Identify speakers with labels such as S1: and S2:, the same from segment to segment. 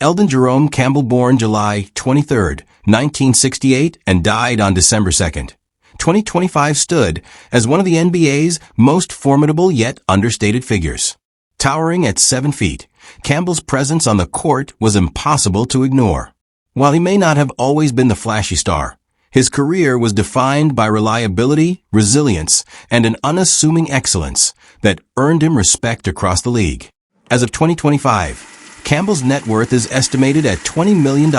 S1: Elden Jerome Campbell, born July 23, 1968, and died on December 2, 2025, stood as one of the NBA's most formidable yet understated figures. Towering at 7 feet, Campbell's presence on the court was impossible to ignore. While he may not have always been the flashy star, his career was defined by reliability, resilience, and an unassuming excellence that earned him respect across the league. As of 2025, Campbell's net worth is estimated at $20 million,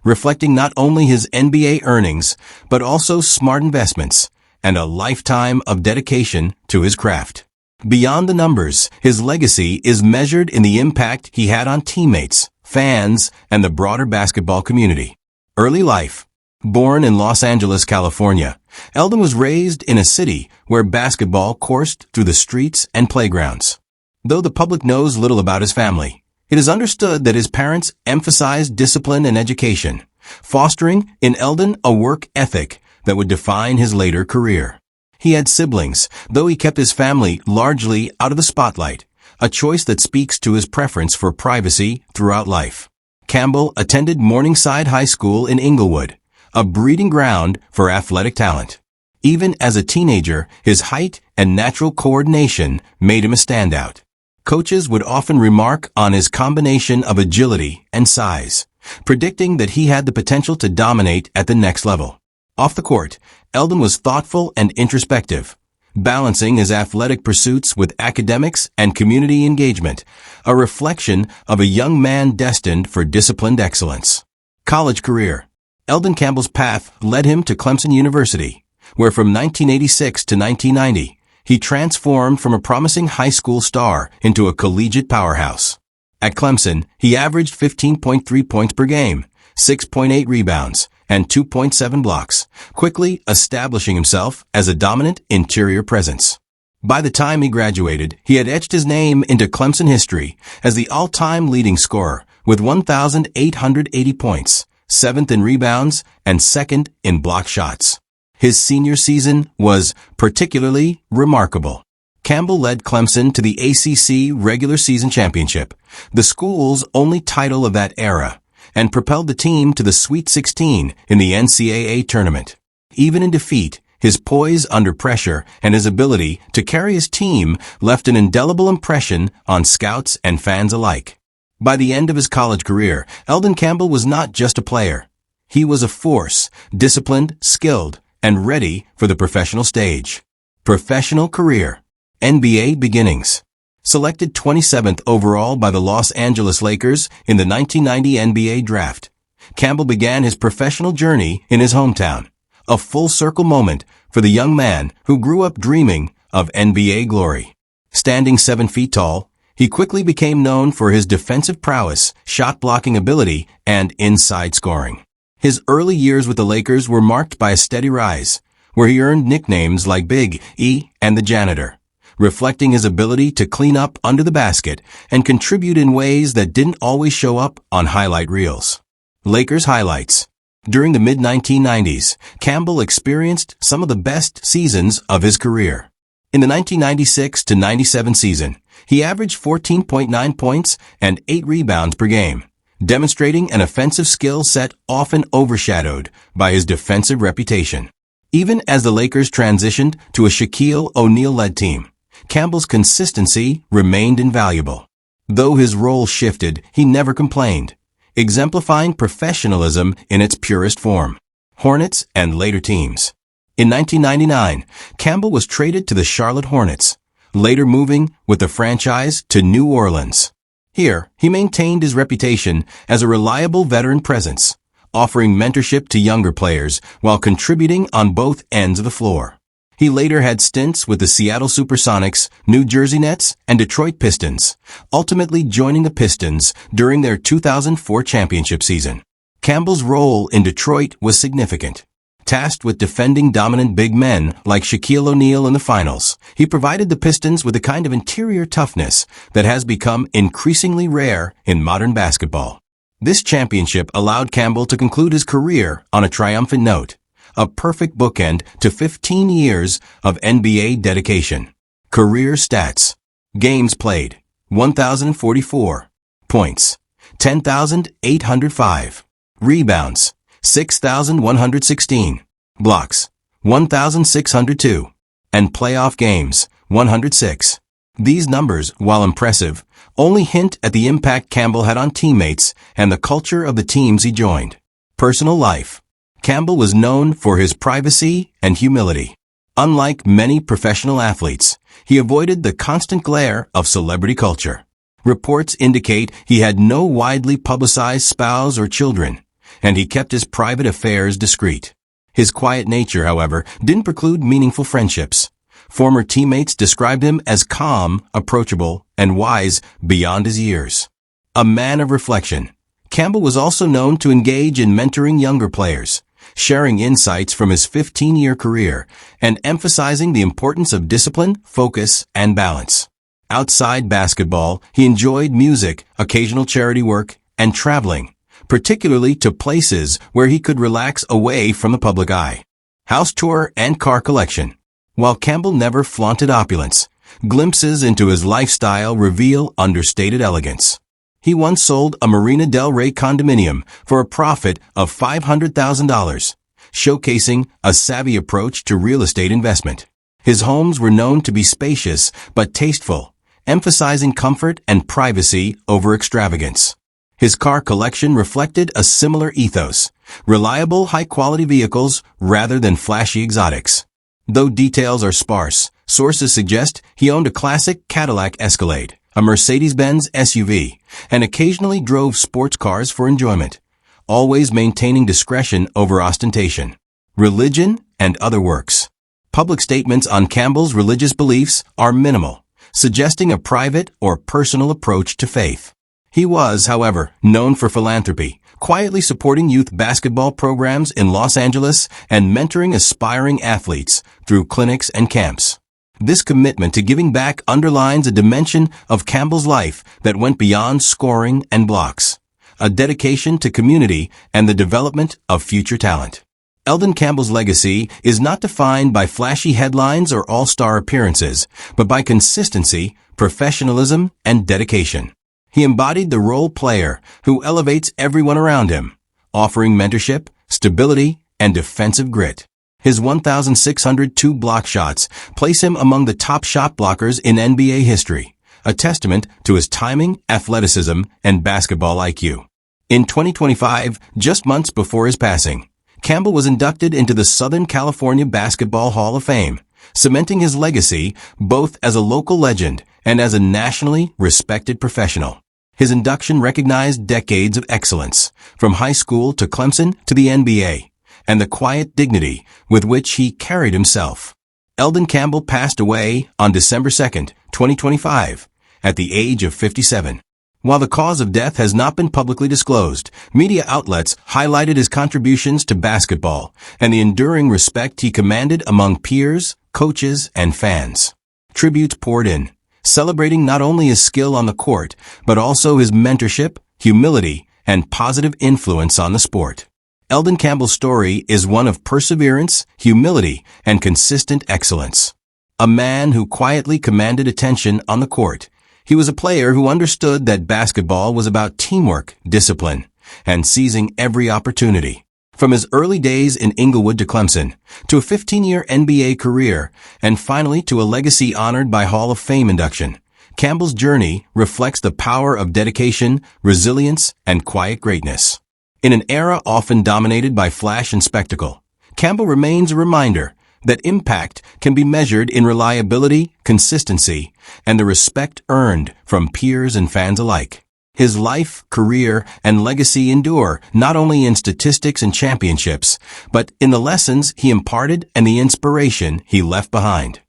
S1: reflecting not only his NBA earnings, but also smart investments and a lifetime of dedication to his craft. Beyond the numbers, his legacy is measured in the impact he had on teammates, fans, and the broader basketball community. Early life. Born in Los Angeles, California, Elden was raised in a city where basketball coursed through the streets and playgrounds. Though the public knows little about his family, it is understood that his parents emphasized discipline and education, fostering in Elden a work ethic that would define his later career. He had siblings, though he kept his family largely out of the spotlight, a choice that speaks to his preference for privacy throughout life. Campbell attended Morningside High School in Inglewood, a breeding ground for athletic talent. Even as a teenager, his height and natural coordination made him a standout. Coaches would often remark on his combination of agility and size, predicting that he had the potential to dominate at the next level. Off the court, Elden was thoughtful and introspective, balancing his athletic pursuits with academics and community engagement, a reflection of a young man destined for disciplined excellence. College career. Elden Campbell's path led him to Clemson University, where from 1986 to 1990, he transformed from a promising high school star into a collegiate powerhouse. At Clemson, he averaged 15.3 points per game, 6.8 rebounds, and 2.7 blocks, quickly establishing himself as a dominant interior presence. By the time he graduated, he had etched his name into Clemson history as the all-time leading scorer with 1,880 points, 7th in rebounds, and 2nd in block shots. His senior season was particularly remarkable. Campbell led Clemson to the ACC regular season championship, the school's only title of that era, and propelled the team to the Sweet 16 in the NCAA tournament. Even in defeat, his poise under pressure and his ability to carry his team left an indelible impression on scouts and fans alike. By the end of his college career, Elden Campbell was not just a player. He was a force, disciplined, skilled, and ready for the professional stage. Professional career. NBA beginnings. Selected 27th overall by the Los Angeles Lakers in the 1990 NBA draft, Campbell began his professional journey in his hometown, a full-circle moment for the young man who grew up dreaming of NBA glory. Standing 7 feet tall, he quickly became known for his defensive prowess, shot-blocking ability, and inside scoring. His early years with the Lakers were marked by a steady rise, where he earned nicknames like Big E and the Janitor, reflecting his ability to clean up under the basket and contribute in ways that didn't always show up on highlight reels. Lakers highlights. During the mid-1990s, Campbell experienced some of the best seasons of his career. In the 1996-97 season, he averaged 14.9 points and 8 rebounds per game, demonstrating an offensive skill set often overshadowed by his defensive reputation. Even as the Lakers transitioned to a Shaquille O'Neal-led team, Campbell's consistency remained invaluable. Though his role shifted, he never complained, exemplifying professionalism in its purest form. Hornets and later teams. In 1999, Campbell was traded to the Charlotte Hornets, later moving with the franchise to New Orleans. Here, he maintained his reputation as a reliable veteran presence, offering mentorship to younger players while contributing on both ends of the floor. He later had stints with the Seattle Supersonics, New Jersey Nets, and Detroit Pistons, ultimately joining the Pistons during their 2004 championship season. Campbell's role in Detroit was significant. Tasked with defending dominant big men like Shaquille O'Neal in the finals, he provided the Pistons with a kind of interior toughness that has become increasingly rare in modern basketball. This championship allowed Campbell to conclude his career on a triumphant note, a perfect bookend to 15 years of NBA dedication. Career stats. Games played, 1,044. Points, 10,805. Rebounds, 6,116. Blocks, 1,602. And playoff games, 106. These numbers, while impressive, only hint at the impact Campbell had on teammates and the culture of the teams he joined. Personal life. Campbell was known for his privacy and humility. Unlike many professional athletes, he avoided the constant glare of celebrity culture. Reports indicate he had no widely publicized spouse or children, and he kept his private affairs discreet. His quiet nature, however, didn't preclude meaningful friendships. Former teammates described him as calm, approachable, and wise beyond his years. A man of reflection, Campbell was also known to engage in mentoring younger players, sharing insights from his 15-year career and emphasizing the importance of discipline, focus, and balance. Outside basketball, he enjoyed music, occasional charity work, and traveling, particularly to places where he could relax away from the public eye. House tour and car collection. While Campbell never flaunted opulence, glimpses into his lifestyle reveal understated elegance. He once sold a Marina del Rey condominium for a profit of $500,000, showcasing a savvy approach to real estate investment. His homes were known to be spacious but tasteful, emphasizing comfort and privacy over extravagance. His car collection reflected a similar ethos, reliable high-quality vehicles rather than flashy exotics. Though details are sparse, sources suggest he owned a classic Cadillac Escalade, a Mercedes-Benz SUV, and occasionally drove sports cars for enjoyment, always maintaining discretion over ostentation. Religion and other works. Public statements on Campbell's religious beliefs are minimal, suggesting a private or personal approach to faith. He was, however, known for philanthropy, quietly supporting youth basketball programs in Los Angeles and mentoring aspiring athletes through clinics and camps. This commitment to giving back underlines a dimension of Campbell's life that went beyond scoring and blocks, a dedication to community and the development of future talent. Elden Campbell's legacy is not defined by flashy headlines or all-star appearances, but by consistency, professionalism, and dedication. He embodied the role player who elevates everyone around him, offering mentorship, stability, and defensive grit. His 1,602 block shots place him among the top shot blockers in NBA history, a testament to his timing, athleticism, and basketball IQ. In 2025, just months before his passing, Campbell was inducted into the Southern California Basketball Hall of Fame, cementing his legacy both as a local legend and as a nationally respected professional. His induction recognized decades of excellence, from high school to Clemson to the NBA, and the quiet dignity with which he carried himself. Elden Campbell passed away on December 2, 2025, at the age of 57. While the cause of death has not been publicly disclosed, media outlets highlighted his contributions to basketball and the enduring respect he commanded among peers, coaches, and fans. Tributes poured in, celebrating not only his skill on the court, but also his mentorship, humility, and positive influence on the sport. Elden Campbell's story is one of perseverance, humility, and consistent excellence. A man who quietly commanded attention on the court, he was a player who understood that basketball was about teamwork, discipline, and seizing every opportunity. From his early days in Inglewood to Clemson, to a 15-year NBA career, and finally to a legacy honored by Hall of Fame induction, Campbell's journey reflects the power of dedication, resilience, and quiet greatness. In an era often dominated by flash and spectacle, Campbell remains a reminder that impact can be measured in reliability, consistency, and the respect earned from peers and fans alike. His life, career, and legacy endure not only in statistics and championships, but in the lessons he imparted and the inspiration he left behind.